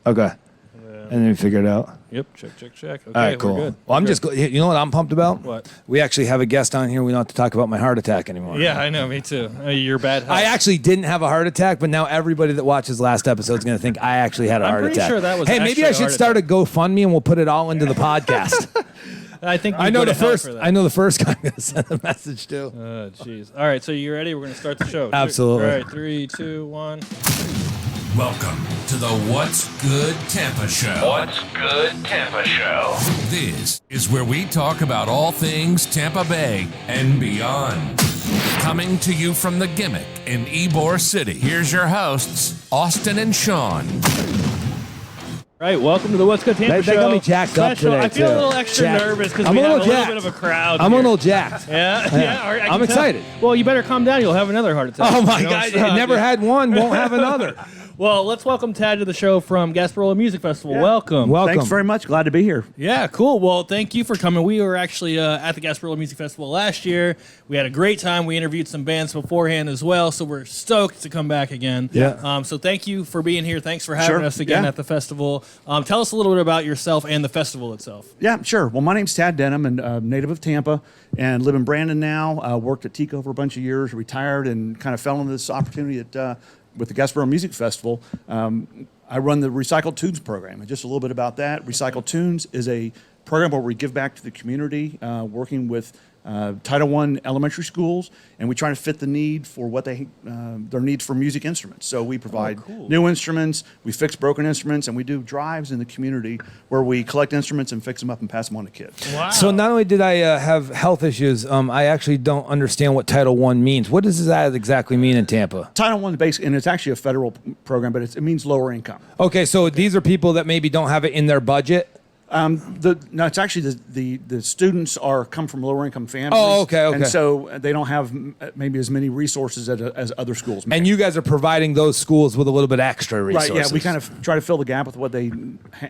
Okay. And then we figure it out. Yep, check. Okay, All right, cool. we're good. Well, you know what I'm pumped about? What? We actually have a guest on here. We don't have to talk about my heart attack anymore. Yeah, I know, me too. Your bad health. I actually didn't have a heart attack, but now everybody that watches last episode is going to think I actually had a heart attack. I'm pretty sure that was Hey, maybe I should start a GoFundMe and we'll put it all into the podcast. I know the first guy I'm going to send a message to. Oh, jeez. All right, so you ready? We're going to start the show. Absolutely. All right, 3, 2, 1. Welcome to the What's Good Tampa Show. What's Good Tampa Show. This is where we talk about all things Tampa Bay and beyond. Coming to you from the Gimmick in Ybor City, here's your hosts, Austin and Sean. All right, welcome to the What's Good Tampa Show. They got me jacked up today, I feel too. a little extra nervous because we have a little bit of a crowd I'm here. a little jacked. Yeah. All right, I'm excited. Well, you better calm down. You'll have another heart attack. Oh, my God. Never had one, won't have another. Well, let's welcome Tad to the show from Gasparilla Music Festival. Yeah. Welcome. Thanks very much. Glad to be here. Yeah, cool. Well, thank you for coming. We were actually at the Gasparilla Music Festival last year. We had a great time. We interviewed some bands beforehand as well, so we're stoked to come back again. Yeah. So thank you for being here. Thanks for having us again at the festival. Tell us a little bit about yourself and the festival itself. Yeah, sure. Well, my name's Tad Denham, and native of Tampa, and live in Brandon now. Worked at Tico for a bunch of years, retired, and kind of fell into this opportunity with the Gasparilla Music Festival. I run the Recycled Tunes program, and just a little bit about that. Recycled Tunes is a program where we give back to the community, working with Title I elementary schools, and we try to fit the need for what their needs for music instruments. So we provide new instruments, we fix broken instruments, and we do drives in the community where we collect instruments and fix them up and pass them on to kids. Wow. So not only did I have health issues, I actually don't understand what Title I means. What does that exactly mean in Tampa? Title I, basically, and it's actually a federal program, but it means lower income. Okay, so these are people that maybe don't have it in their budget? No, it's actually the students come from lower income families. Oh, okay. And so they don't have maybe as many resources as other schools may. And you guys are providing those schools with a little bit extra resources. Right, yeah. We kind of try to fill the gap with what they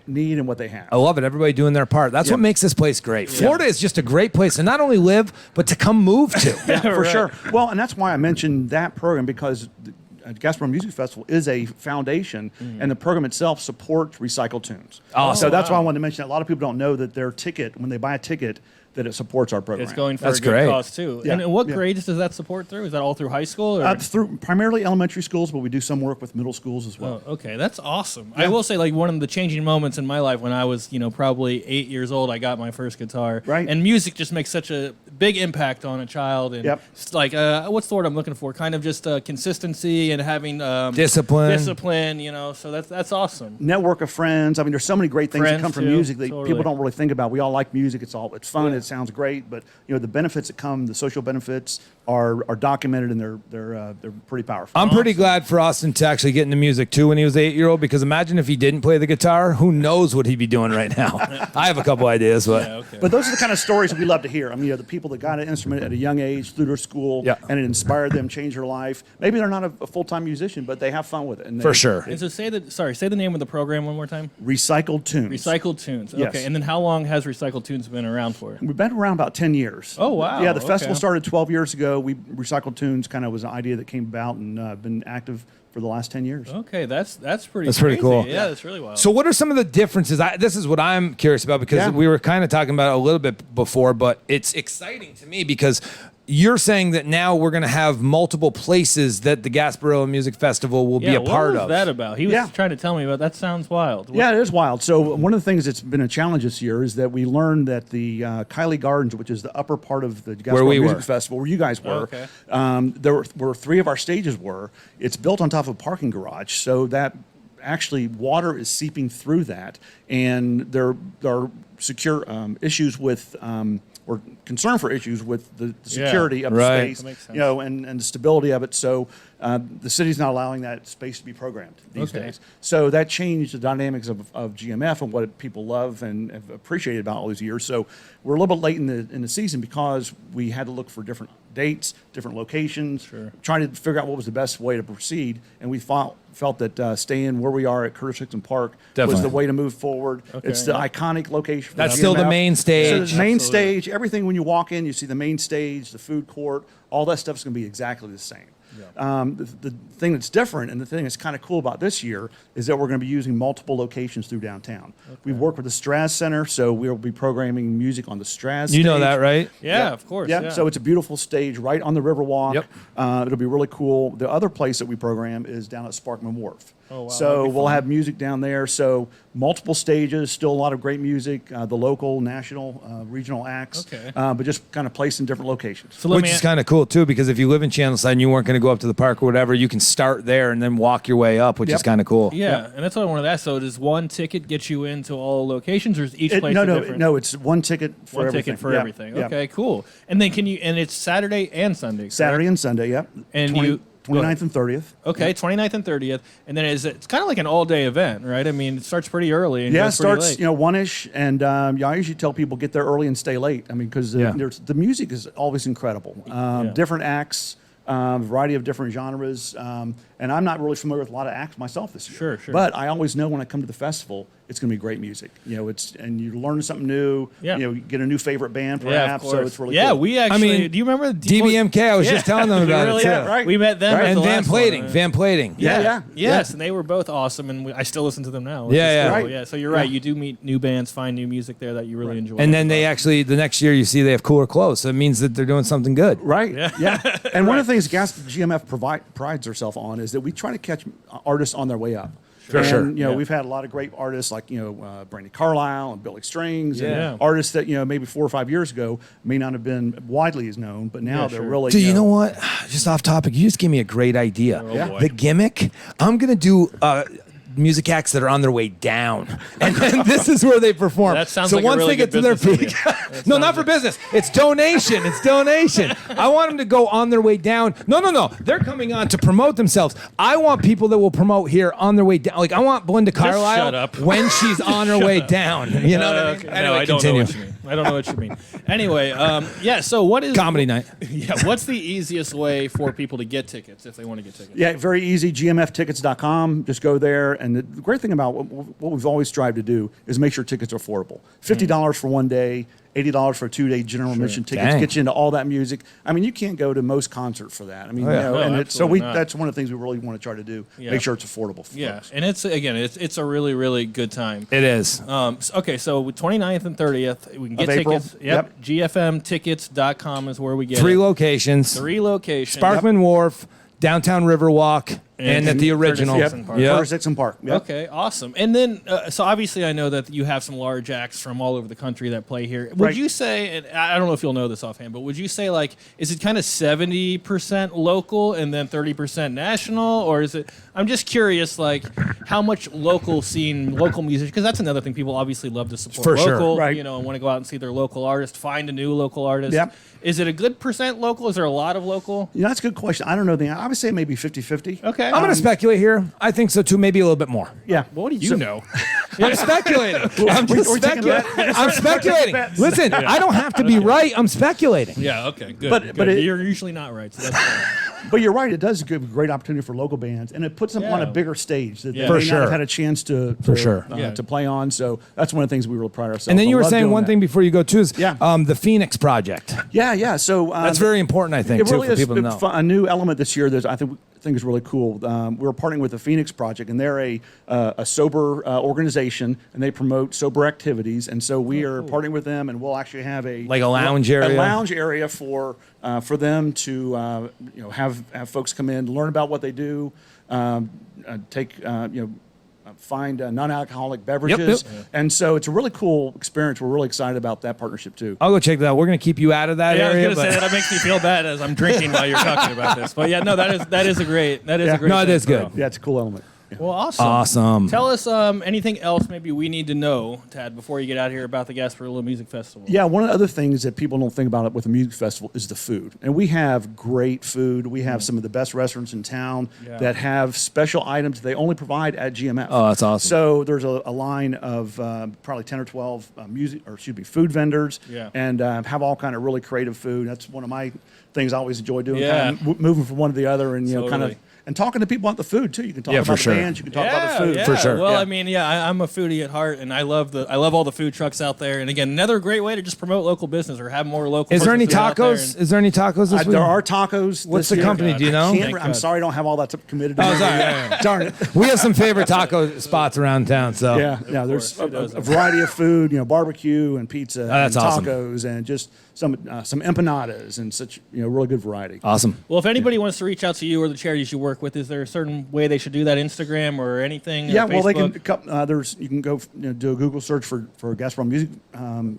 need and what they have. I love it. Everybody doing their part. That's what makes this place great. Florida is just a great place to not only live, but to come move to. Yeah, for sure. Well, and that's why I mentioned that program, because Gasparilla Music Festival is a foundation, and the program itself supports Recycled Tunes. So that's why I wanted to mention that. A lot of people don't know that their ticket, when they buy a ticket, that it supports our program. It's going for That's a good great. cause, too. Yeah. And what grades does that support through? Is that all through high school? Or? Through primarily elementary schools, but we do some work with middle schools as well. Oh, okay, that's awesome. Yeah. I will say, like, one of the changing moments in my life when I was, probably 8 years old, I got my first guitar. Right. And music just makes such a big impact on a child. And it's like, what's the word I'm looking for? Kind of just consistency and having discipline. So that's awesome. Network of friends. I mean, there's so many great things that come from music that people don't really think about. We all like music. It's fun. It sounds great, but the benefits that come, the social benefits are documented, and they're pretty powerful. I'm pretty glad for Austin to actually get into music too when he was an 8-year-old, because imagine if he didn't play the guitar, who knows what he'd be doing right now. I have a couple ideas, but But those are the kind of stories that we love to hear. I mean, the people that got an instrument at a young age through their school, and it inspired them, changed their life. Maybe they're not a full-time musician, but they have fun with it. And for sure. And so say the name of the program one more time. Recycled Tunes. Recycled Tunes. Yes. Okay. And then how long has Recycled Tunes been around for? We've been around about 10 years. Oh, wow. Yeah, the festival started 12 years ago. Recycled Tunes kind of was an idea that came about, and been active for the last 10 years. Okay, that's pretty That's pretty cool. Yeah, that's really wild. So what are some of the differences? This is what I'm curious about, because we were kind of talking about it a little bit before, but it's exciting to me because you're saying that now we're going to have multiple places that the Gasparilla Music Festival will be a part of. What was that about? He was trying to tell me about that. Sounds wild. Yeah, it is wild. So one of the things that's been a challenge this year is that we learned that the Kylie Gardens, which is the upper part of the Gasparilla Music Festival, where you guys were, there were 3 of our stages were. It's built on top of a parking garage, so that actually water is seeping through that, and there are secure issues with or concern for issues with the security of the space, and the stability of it. So the city's not allowing that space to be programmed these days. So that changed the dynamics of GMF and what people love and have appreciated about all these years. So we're a little bit late in the season because we had to look for different dates, different locations, trying to figure out what was the best way to proceed. And we felt that staying where we are at Curtis Hickson Park was the way to move forward. It's the iconic location. That's still the main stage. So the main stage, everything when you walk in, you see the main stage, the food court, all that stuff is going to be exactly the same. The thing that's different and the thing that's kind of cool about this year is that we're going to be using multiple locations through downtown. We've worked with the Straz Center, so we'll be programming music on the Straz stage. You know that, right? Yeah, of course. Yeah, so it's a beautiful stage right on the Riverwalk. Yep. It'll be really cool. The other place that we program is down at Sparkman Wharf. Oh, wow, So that'd be we'll fun. have music down there. So multiple stages, still a lot of great music, the local, national, regional acts, Okay. but just kind of placed in different locations. So let Which me is kind of cool too, because if you live in Channelside and you weren't going to go up to the park or whatever, you can start there and then walk your way up, which is Yep. kind of cool. Yeah, and that's what I wanted to ask. So does one ticket get you into all locations, or is each place different? No, it's one ticket for One everything. ticket for Yeah, everything. yeah. Okay, cool. And then and it's Saturday and Sunday. correct? Saturday and Sunday, yep. And 29th and 30th. Okay, 29th and 30th. And then it's kind of like an all-day event, right? I mean, it starts pretty early and Yeah, it goes pretty starts late. 1-ish, and I usually tell people get there early and stay late. I mean, because Yeah. the music is always incredible. Different acts, variety of different genres, and I'm not really familiar with a lot of acts myself this year. Sure. But I always know when I come to the festival, it's going to be great music. And you learn something new. Yeah. You get a new favorite band Yeah, of perhaps. course. So it's really yeah, cool. we actually. Do you remember DBMK? I was just telling them about really, it too. yeah, Right. We met them Right. at And the Van last Plating. one. Van Plating. Yeah. Yes, and they were both awesome, and I still listen to them now. which Yeah, is yeah. cool. Right. Yeah, so you're right. Yeah. You do meet new bands, find new music there that you really enjoy. And then they actually, the next year, you see they have cooler clothes. So it means that they're doing something good. Right. Yeah. And one of the things GMF prides herself on is that we try to catch artists on their way up. For sure. And, we've had a lot of great artists like, Brandy Carlisle and Billy Strings Yeah. and artists that, maybe 4 or 5 years ago may not have been widely as known, but now they're sure. really. Do you know what? Just off topic, you just gave me a great idea. Oh, boy. The gimmick, I'm going to do music acts that are on their way down. And then this is where they perform. That sounds so like a once really they get to good their business peak. idea. No, not for business. It's donation. It's donation. I want them to go on their way down. No. They're coming on to promote themselves. I want people that will promote here on their way down. Like, I want Belinda Carlisle shut up. when she's on her way down. You know what I mean? Okay. Anyway, No, I don't continue. know what you mean. I don't know what you mean. Anyway, so what is Comedy night. Yeah, what's the easiest way for people to get tickets if they want to get tickets? Yeah, very easy. GMFtickets.com. Just go there. And the great thing about what we've always strived to do is make sure tickets are affordable. $50 for one day, $80 for a 2-day general admission tickets. Dang. Get you into all that music. I mean, you can't go to most concerts for that. I mean, yeah. No, absolutely not. that's one of the things we really want to try to do. Yeah. Make sure it's affordable for Yeah, folks. and it's a really, really good time. It is. Okay, so 29th and 30th, we can get Of April. tickets. Yep. GFMtickets.com is where we get 3 it. locations. 3 locations. Sparkman Wharf, downtown Riverwalk, and at the original. Curtis Dixon Park. Yep. Curtis Dixon Park. Yep. Okay, awesome. And then, so obviously, I know that you have some large acts from all over the country that play here. Would Right. you say, and I don't know if you'll know this offhand, but would you say, like, is it kind of 70% local and then 30% national? Or is it, I'm just curious, like, how much local music, because that's another thing people obviously love to support For sure. local, Right. and want to go out and see their local artist, find a new local artist. Yep. Is it a good percent local? Is there a lot of local? That's a good question. I don't know. I would say maybe 50-50. Okay. I'm going to speculate here. I think so too, maybe a little bit more. Yeah. What do you know? I'm speculating. I'm just we're taking a speculating. bet. I'm speculating. Listen, I don't have to be right. I'm speculating. Yeah, okay, good. But good. it- You're usually not right, so that's fine. But you're right. It does give a great opportunity for local bands, and it puts them on a Yeah. bigger stage that Yeah. they For may sure. not have had a chance to sure. to play on. So that's one of the things we really pride ourselves. And then on. you were Love saying doing one that. thing before you go too is Yeah. the Phoenix Project. Yeah. So That's very important, I think, it too, really for is people to know. a new element this year that I think is really cool. We're partnering with the Phoenix Project, and they're a sober organization, and they promote sober activities. And so we are partnering with them, and we'll actually have a lounge area? a lounge area for them to have folks come in, learn about what they do, find non-alcoholic beverages. Yep. And so it's a really cool experience. We're really excited about that partnership too. I'll go check that out. We're going to keep you out of that Yeah, I area. was gonna say that makes me feel bad as I'm drinking while you're talking about this. But yeah, no, that is a great Yeah. great. No, it thing is for good. all. Yeah, it's a cool element. Yeah. Well, awesome. Awesome. Tell us anything else maybe we need to know, Tad, before you get out of here about the Gasparilla Music Festival. Yeah, one of the other things that people don't think about it with a music festival is the food. And we have great food. We have some of the best restaurants in town that have special items they only provide at GMF. Oh, that's awesome. So there's a line of probably 10 or 12 food vendors and have all kind of really creative food. That's one of my things I always enjoy doing, Yeah. kind of moving from one to the other and, kind Totally. of. and talking to people about the food too. You can talk about the bands, you can talk about the food. Yeah. For sure. Well, I mean, I'm a foodie at heart, and I love all the food trucks out there. And again, another great way to just promote local business or have more local. Is there any tacos? Is there any tacos this week? There are tacos. What's the company? Do you know? I'm sorry, I don't have all that committed. To sorry. Darn it. We have some favorite taco spots around town. So Yeah. There's a variety of food. Barbecue and pizza, that's and awesome. tacos, and just some empanadas and such. Really good variety. Awesome. Well, if anybody wants to reach out to you or the charities you work with, is there a certain way they should do that? Instagram or anything? Yeah, or well, they can. Facebook? You can go do a Google search for Gasparilla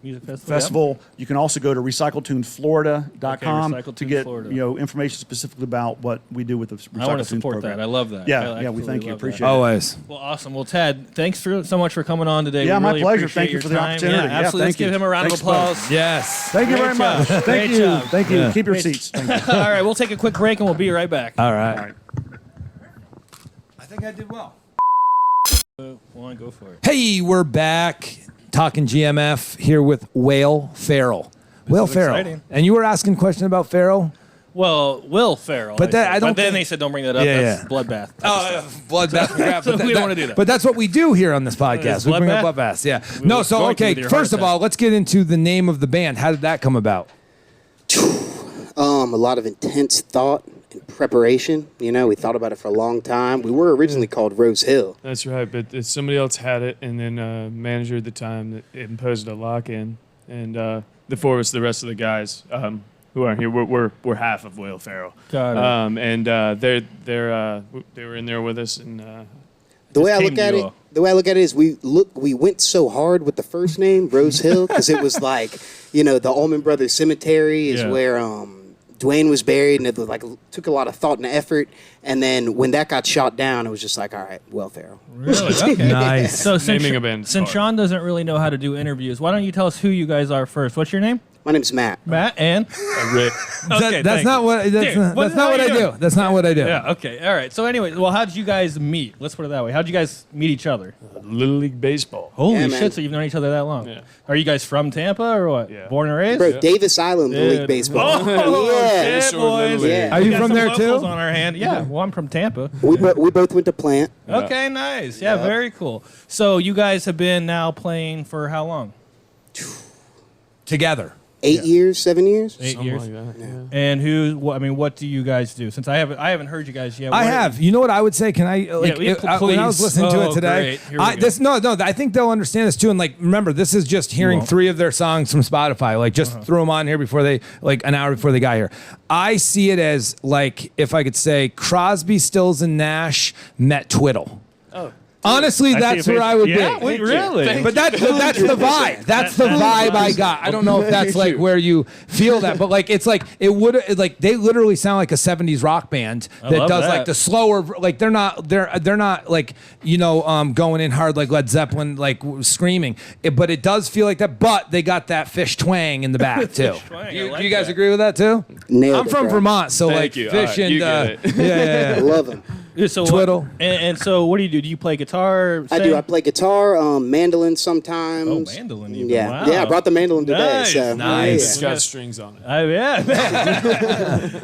Music Festival. You can also go to recycletuneflorida.com Okay, to get Florida. information specifically about what we do with the Recycle I want to Tunes support program. that. I love that. Yeah, we thank you. Appreciate it. Always. Well, awesome. Well, Tad, thanks so much for coming on today. Yeah, We my really pleasure. appreciate Thank you your for the time. opportunity. Yeah, Yeah, absolutely. Let's thank you. give him a round Thanks, of applause. Yes. Thank you very Great much. job. Thank Great you. job. Thank you. Yeah. Keep your seats. Thank you. All right, we'll take a quick break and we'll be right back. All right. All right. I think I did well. One, go for it. Hey, we're back talking GMF here with Whale Farrell. Whale Farrell. exciting. And you were asking a question about Farrell? Well, Will Ferrell. But that- said. I don't But then think- they said don't bring that up. Yeah, That's yeah. bloodbath. Bloodbath. crap, but we don't wanna do that. But that's what we do here on this podcast. It's We bring up bloodbath? bloodbaths. Yeah. We No, were so, going to okay, with your heart first of attack. all, let's get into the name of the band. How did that come about? A lot of intense thought and preparation. We thought about it for a long time. We were originally called Rose Hill. That's right, but somebody else had it, and then manager at the time that imposed a lock-in, and the four of us, the rest of the guys who aren't here, we're half of Whale Farrell. Got it. And they were in there with us, and The way I came look to at you it, all. is we went so hard with the first name Rose Hill because it was like the Allman Brothers Cemetery is Yeah. where Dwayne was buried, and it was like took a lot of thought and effort. And then when that got shot down, it was just like, all right, Will Ferrell. Really? Okay. Nice. So since, Naming a band is since hard. Sean doesn't really know how to do interviews, why don't you tell us who you guys are first? What's your name? My name's Matt. Matt and? Rick. Okay, That's thank not you. what Dude, that's not how what you I doing? do. That's not what I do. Yeah, okay. All right. So anyway, well, how did you guys meet? Let's put it that way. How did you guys meet each other? Little League Baseball. Holy Yeah, man. shit, so you've known each other that long. Yeah. Are you guys from Tampa or what? Yeah. Born and raised? Bro, Davis Island Dude. League Baseball. Oh, yeah. shit, boys. Yeah. Are you We got from some there locals too? on our hand. Yeah, well, I'm from Tampa. We both went to Plant. Okay, nice. Yeah, very cool. So you guys have been now playing for how long? Together. 8 years, 7 years. 8 Something years. like that. Yeah. And what do you guys do? Since I haven't heard you guys yet. I What- have. You know what I would say? Can I like Yeah, when I was please. listening to Oh, it today? great. Here we go. I think they'll understand this too. And like, remember, this is just hearing won't. 3 of their songs from Spotify. Like, just threw them on here before they an hour before they got here. I see it as like if I could say Crosby, Stills, and Nash met Twiddle. Oh. Honestly, that's where I would yeah, be. wait, really? But that's the vibe. That's the vibe I got. I don't know if that's like where you feel that, but like it's like it would like they literally sound like a 70s rock band that love does that. like the slower like they're not like going in hard like Led Zeppelin like screaming. But it does feel like that. But they got that fish twang in the back too. twang, I Do like you guys that. agree with that too? Nailed I'm it, from bro. Vermont, so Thank like you. fish All right, and you get it. yeah. Love him. So Twiddle. And so what do you do? Do you play guitar? I do. I play guitar, mandolin sometimes. Oh, mandolin even. Yeah, Wow. yeah. I brought the mandolin today. Nice, So, nice. It's got strings on it. Yeah.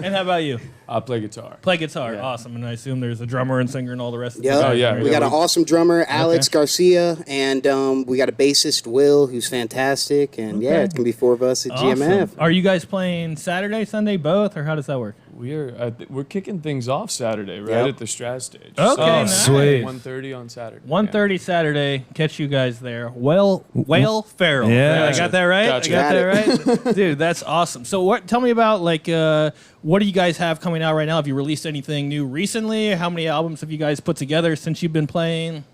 And how about you? I play guitar. Play guitar. Yeah. Awesome. And I assume there's a drummer and singer and all the rest of Yeah. the Oh, guys, yeah. right? We got an awesome drummer, Alex Okay. Garcia, and we got a bassist, Will, who's fantastic. And yeah, it's gonna be 4 of us at Awesome. GMF. Are you guys playing Saturday, Sunday, both, or how does that work? We're kicking things off Saturday, right Yep. at the Strat stage. Okay, So, nice. Sweet. 1:30 on Saturday. 1:30 Saturday. Catch you guys there. Whale Farrell. Yeah. I got that right. Gotcha. I got Got that right, dude. That's awesome. So, tell me about what do you guys have coming out right now? Have you released anything new recently? How many albums have you guys put together since you've been playing?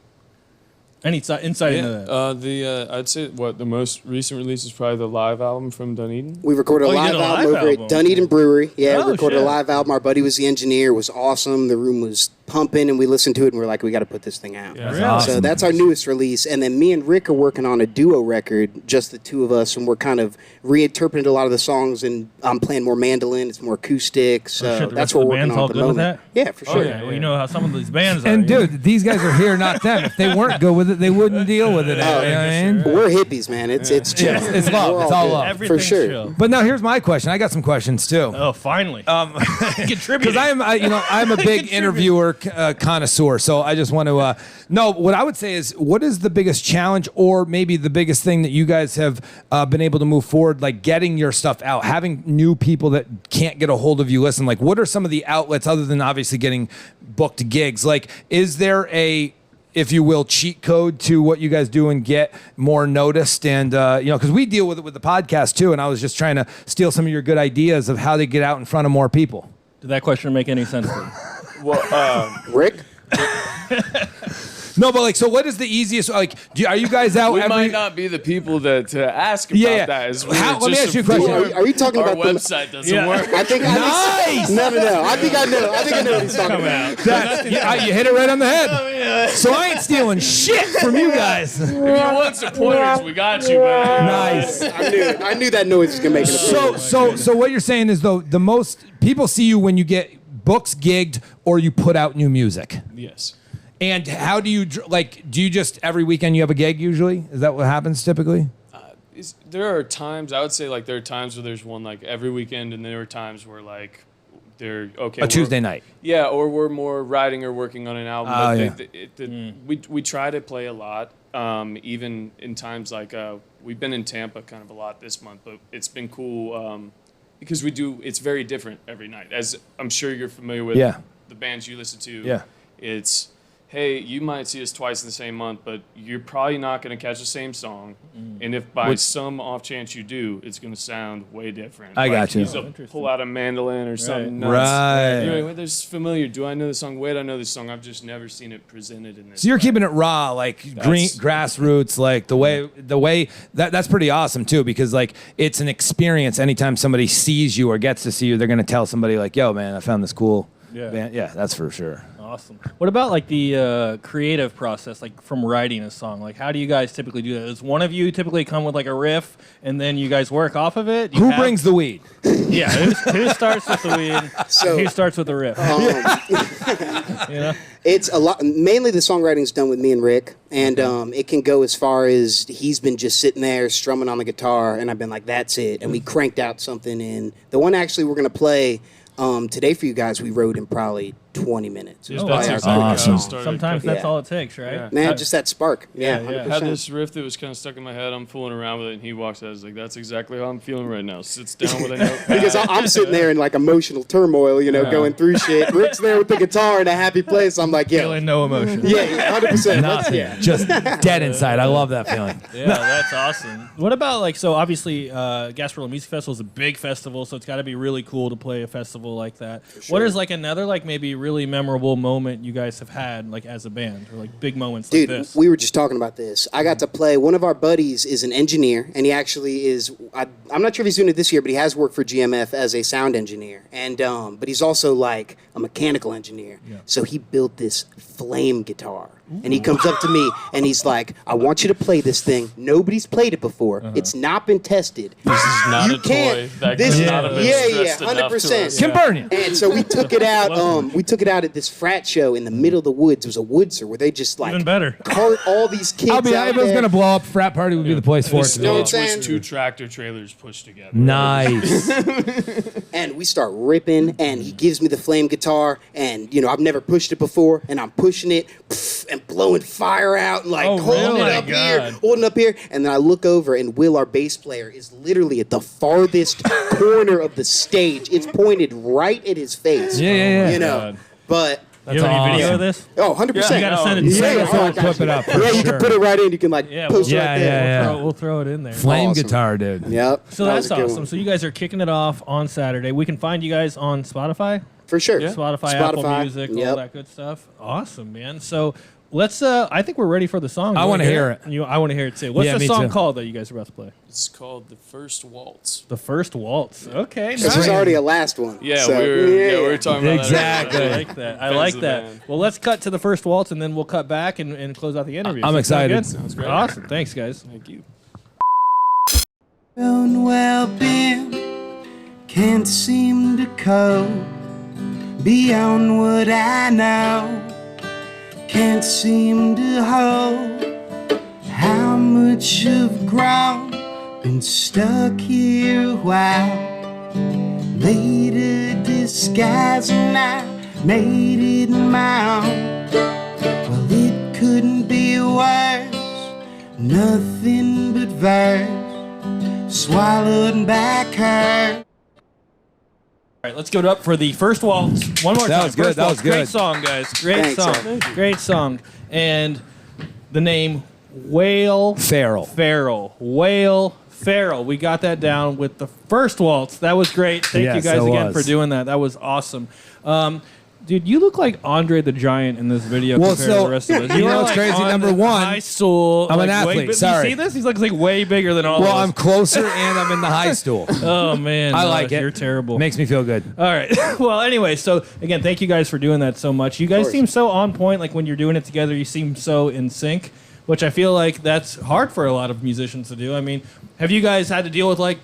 Any insight into that? I'd say the most recent release is probably the live album from Dunedin. We recorded a Oh, you live did a album live over album. at Dunedin Brewery. Yeah, Oh, we recorded shit. a live album. Our buddy was the engineer. It was awesome. The room was pumping, and we listened to it, and we're like, we got to put this thing out. Yeah. Really? Awesome. So that's our newest release. And then me and Rick are working on a duo record, just the two of us, and we're kind of reinterpreting a lot of the songs, and I'm playing more mandolin, it's more acoustic. So shit, the that's rest what of we're the working band's on all at the good with moment. that? Yeah, for sure. Well, you know how some of these bands are. And dude, these guys are here, not them. If they weren't good with it, they wouldn't deal with it. You know what I mean? We're hippies, man. It's chill. It's love. We're It's all good. love. Everything's For sure. chill. But now here's my question. I got some questions too. Oh, finally. Contributing. Because I'm a big interviewer connoisseur, so I just want to know what I would say is, what is the biggest challenge, or maybe the biggest thing that you guys have been able to move forward, like getting your stuff out, having new people that can't get a hold of you listen? Like, what are some of the outlets other than obviously getting booked gigs? Like, is there a, if you will, cheat code to what you guys do and get more noticed? And because we deal with it with the podcast too, and I was just trying to steal some of your good ideas of how to get out in front of more people. Did that question make any sense to you? Well, Rick? No, but like, so what is the easiest? Like, are you guys out? we every, might not be the people that to ask about Yeah. that. Is Let me just ask you a question. Are you talking our about the- website doesn't work? I think Nice! No. I think I know. I think I know what he's talking about. You hit it right on the head. So I ain't stealing shit from you guys. If you want supporters, we got you, man. Nice. I knew it. I knew that noise was gonna make it. So what you're saying is, though, the most people see you when you get books gigged or you put out new music. Yes. And how do you do you just every weekend you have a gig usually? Is that what happens typically? There are times, I would say, like, there are times where there's one, like, every weekend, and there are times where, like, they're, okay. A Tuesday night. Yeah, or we're more writing or working on an album. Oh, But we try to play a lot, even in times like, we've been in Tampa kind of a lot this month, but it's been cool because it's very different every night. As I'm sure you're familiar with the bands you listen to. Yeah. It's, hey, you might see us twice in the same month, but you're probably not going to catch the same song. And if by some off chance you do, it's going to sound way different. I got you. He'll pull out a mandolin or something nuts. Right. You're like, wait, this is familiar. Do I know the song? Wait, I know this song. I've just never seen it presented in this. So you're way. keeping it raw, like green grassroots, like the way that's pretty awesome too, because like it's an experience. Anytime somebody sees you or gets to see you, they're gonna tell somebody like, "Yo, man, I found this cool band." Yeah, that's for sure. Awesome. What about like the creative process, like from writing a song? Like, how do you guys typically do that? Does one of you typically come with like a riff, and then you guys work off of it? Who brings the weed? Yeah, who starts with the weed? So- Who starts with the riff? You know? It's a lot. Mainly, the songwriting's done with me and Rick, and it can go as far as he's been just sitting there strumming on the guitar, and I've been like, "That's it," and we cranked out something. And the one actually we're gonna play today for you guys, we wrote in probably 20 minutes. It was probably our quickest awesome. song. Sometimes that's Yeah. all it takes, right? Man, just that spark. Yeah, yeah. 100%. I had this riff that was kind of stuck in my head. I'm fooling around with it, and he walks out. I was like, that's exactly how I'm feeling right now. Sits down with a notepad. Because I'm sitting there in like emotional turmoil, going through shit. Rick's there with the guitar in a happy place. I'm like, yo. Feeling no emotion. Yeah, 100%. Nothing. Just dead inside. I love that feeling. Yeah, that's awesome. What about like, so obviously Gasparilla Music Festival is a big festival, so it's got to be really cool to play a festival like that. What is like another like maybe really memorable moment you guys have had like as a band, or like big moments Dude, like this? we were just talking about this. I got to play. One of our buddies is an engineer, and he actually is. I'm not sure if he's doing it this year, but he has worked for GMF as a sound engineer, and but he's also like a mechanical engineer. Yeah. So he built this flame guitar, and he comes up to me and he's like, "I want you to play this thing. Nobody's played it before. It's not been tested. This is not You a toy. can't- That this- could not have been stressed enough to 100%. us. Can burn you. And so we took it out. We took it out at this frat show in the middle of the woods. It was a woodser where they just like Even better. cart all these kids I'll be. out If it was there. gonna blow up, frat party would be the place for it. The to know be. what I'm stage saying? was 2 tractor trailers pushed together. Nice. And we start ripping, and he gives me the flame guitar, and I've never pushed it before, and I'm pushing it and blowing fire out and like holding really? it up God. holding up here, and then I look over, and Will, our bass player, is literally at the farthest corner of the stage. It's pointed right at his face. Yeah. God. But You have any awesome. video of this? 100%. You gotta send it. Yeah, send yeah, it. oh, I We'll got clip you. it up. For Yeah, you sure. can put it right in. You can like Yeah, post yeah, right there. yeah. We'll throw it in there. Flame Awesome. guitar, dude. Yep. So that that's was a good awesome. one. So you guys are kicking it off on Saturday. We can find you guys on Spotify, For sure. Spotify, Apple Music, all that good stuff. Awesome, man. So let's. I think we're ready for the song. I want to hear it. I want to hear it too. What's the song called that you guys are about to play? It's called The First Waltz. The First Waltz. Okay. This was already a last one. Yeah, so, we were talking about exactly. that. I like that. I like that. Well, let's cut to the first waltz, and then we'll cut back and close out the interview. I'm excited. Sounds great. Awesome. Thanks, guys. Thank you. Well, Ben, can't seem to cope beyond what I know. Can't seem to hold how much I've grown. Been stuck here a while. Made a disguise and I made it my own. Well, it couldn't be worse. Nothing but verse. Swallowed back her. All right, let's give it up for the first waltz. One more time. That was good. That was good. Great song, guys. Great song. Great song. And the name Whale Feral. Whale Feral. We got that down with the first waltz. That was great. Thank you guys again for doing that. That was awesome. Dude, you look like Andre the Giant in this video compared to the rest of us. You know what's crazy? Number one, high stool. I'm an athlete. Sorry. You see this? He looks like way bigger than all of us. Well, I'm closer and I'm in the high stool. Oh, man. I like it. You're terrible. Makes me feel good. All right. Well, anyway, so again, thank you guys for doing that so much. You guys seem so on point. Like when you're doing it together, you seem so in sync, which I feel like that's hard for a lot of musicians to do. I mean, have you guys had to deal with like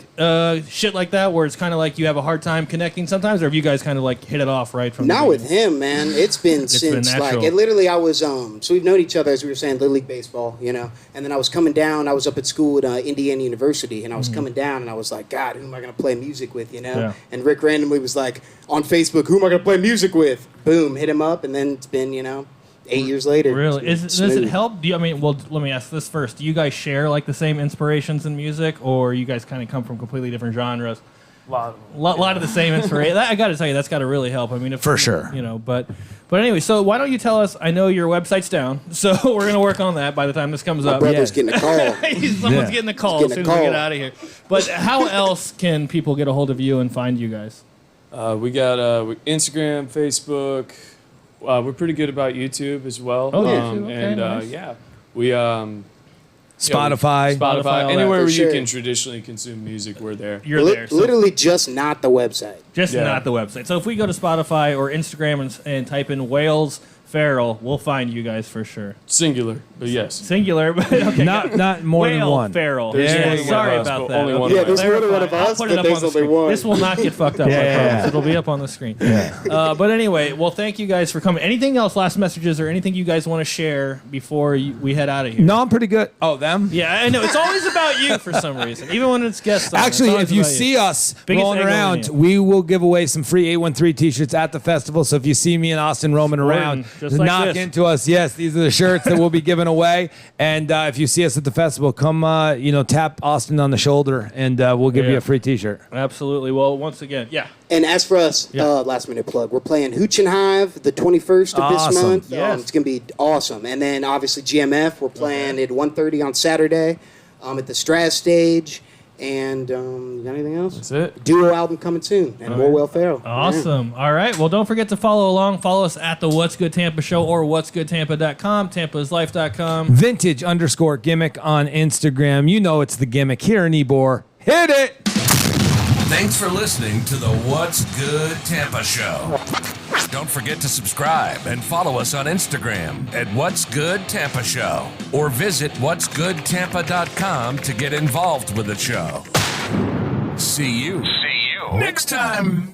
shit like that where it's kind of like you have a hard time connecting sometimes, or have you guys kind of like hit it off right from the Not with him, man. It's been since been like it literally. I was so we've known each other, as we were saying, Little League baseball, you know. And then I was coming down. I was up at school at Indiana University, and I was coming down, and I was like, God, who am I gonna play music with, you know? Yeah. And Rick randomly was like on Facebook, who am I gonna play music with? Boom, hit him up, and then it's been 8 years later. Really? Does it help? Let me ask this first. Do you guys share like the same inspirations in music, or you guys kind of come from completely different genres? A lot of the same inspiration. I got to tell you, that's got to really help. I mean, for sure. But anyway, so why don't you tell us? I know your website's down, so we're gonna work on that by the time this comes up. My brother's getting a call. Someone's getting a call as soon as we get out of here. But how else can people get a hold of you and find you guys? We got Instagram, Facebook. We're pretty good about YouTube as well. Oh, yeah. Okay, nice. We Spotify, anywhere where sure. you can traditionally consume music, we're there. You're there. So Literally just not the website. just not the website. So if we go to Spotify or Instagram and type in Wales Feral, we'll find you guys for sure. Singular, but yes. Singular, but okay. Not more than Whale one. Feral. There's Yeah, only one sorry of us, about but that. only one Yeah, of us. there's more than one of I'll us, put but it up there's on the only screen. one. This will not get fucked up. I promise. It'll be up on the screen. But anyway, well, thank you guys for coming. Anything else, last messages, or anything you guys want to share before we head out of here? No, I'm pretty good. Oh, them? Yeah, I know. It's always about you for some reason, even when it's guests. on, Actually, it's always if you about see us Biggest rolling egg around, on you. we will give away some free 813 t-shirts at the festival. So if you see me and Austin roaming around, just like knock this. into us. Yes, these are the shirts that we'll be giving away. And if you see us at the festival, come tap Austin on the shoulder, and we'll give you a free t-shirt. Absolutely. Well, once again, And as for us, last minute plug, we're playing Hooch and Hive the 21st of this Awesome. month. Yes. It's going to be awesome. And then obviously GMF, we're playing at 1:30 on Saturday at the Straz stage. And you got anything else? That's it. Duo album coming soon. And more Will Ferrell. Awesome. All right. Well, don't forget to follow along. Follow us at the What's Good Tampa Show or what'sgoodtampa.com, tampaslife.com. Vintage_gimmick on Instagram. You know it's the gimmick here in Ybor. Hit it! Thanks for listening to the What's Good Tampa Show. Don't forget to subscribe and follow us on Instagram at What's Good Tampa Show, or visit what'sgoodtampa.com to get involved with the show. See you next time.